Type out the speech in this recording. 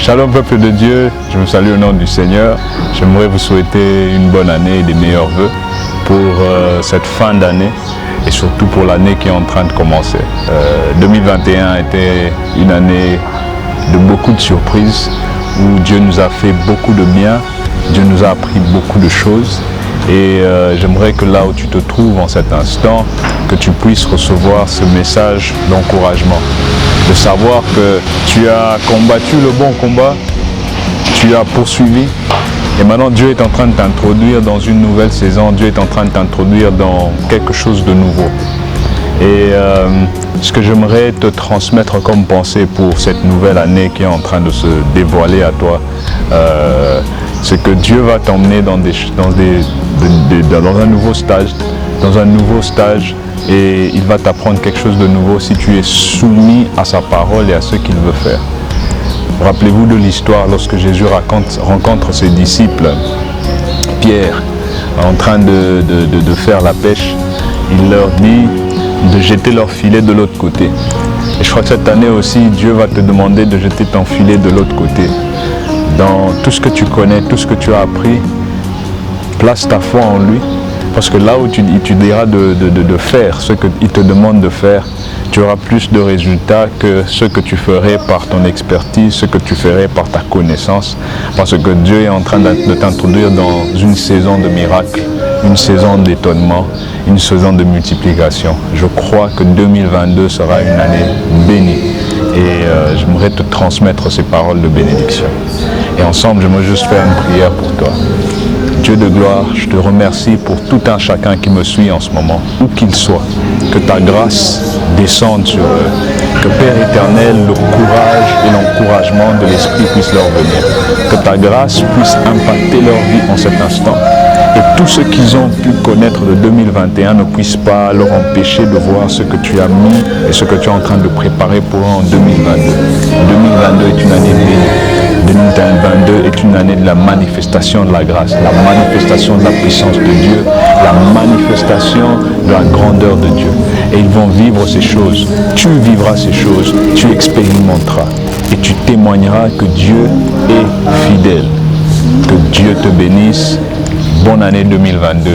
Shalom peuple de Dieu, je me salue au nom du Seigneur. J'aimerais vous souhaiter une bonne année et des meilleurs vœux pour cette fin d'année et surtout pour l'année qui est en train de commencer. 2021 a été une année de beaucoup de surprises où Dieu nous a fait beaucoup de bien, Dieu nous a appris beaucoup de choses et j'aimerais que là où tu te trouves en cet instant, que tu puisses recevoir ce message d'encouragement. De savoir que tu as combattu le bon combat, tu as poursuivi et maintenant Dieu est en train de t'introduire dans une nouvelle saison, Dieu est en train de t'introduire dans quelque chose de nouveau. Et ce que j'aimerais te transmettre comme pensée pour cette nouvelle année qui est en train de se dévoiler à toi, c'est que Dieu va t'emmener dans un nouveau stage, et il va t'apprendre quelque chose de nouveau si tu es soumis à sa parole et à ce qu'il veut faire. Rappelez-vous de l'histoire lorsque Jésus rencontre ses disciples, Pierre, en train de faire la pêche, il leur dit de jeter leur filet de l'autre côté. Et je crois que cette année aussi, Dieu va te demander de jeter ton filet de l'autre côté. Dans tout ce que tu connais, tout ce que tu as appris, place ta foi en lui. Parce que là où tu diras de faire ce qu'il te demande de faire, tu auras plus de résultats que ce que tu ferais par ton expertise, ce que tu ferais par ta connaissance. Parce que Dieu est en train de t'introduire dans une saison de miracles, une saison d'étonnement, une saison de multiplication. Je crois que 2022 sera une année bénie. Et j'aimerais te transmettre ces paroles de bénédiction. Et ensemble, j'aimerais juste faire une prière pour toi. Dieu de gloire, je te remercie pour tout un chacun qui me suit en ce moment, où qu'il soit. Que ta grâce descende sur eux. Que Père éternel, le courage et l'encouragement de l'Esprit puissent leur venir. Que ta grâce puisse impacter leur vie en cet instant. Et tout ce qu'ils ont pu connaître de 2021 ne puisse pas leur empêcher de voir ce que tu as mis et ce que tu es en train de préparer pour eux en 2022. 2022 est une année bénie. 2022 est une année de la manifestation de la grâce, la manifestation de la puissance de Dieu, la manifestation de la grandeur de Dieu. Et ils vont vivre ces choses. Tu vivras ces choses, tu expérimenteras et tu témoigneras que Dieu est fidèle. Que Dieu te bénisse. Bonne année 2022.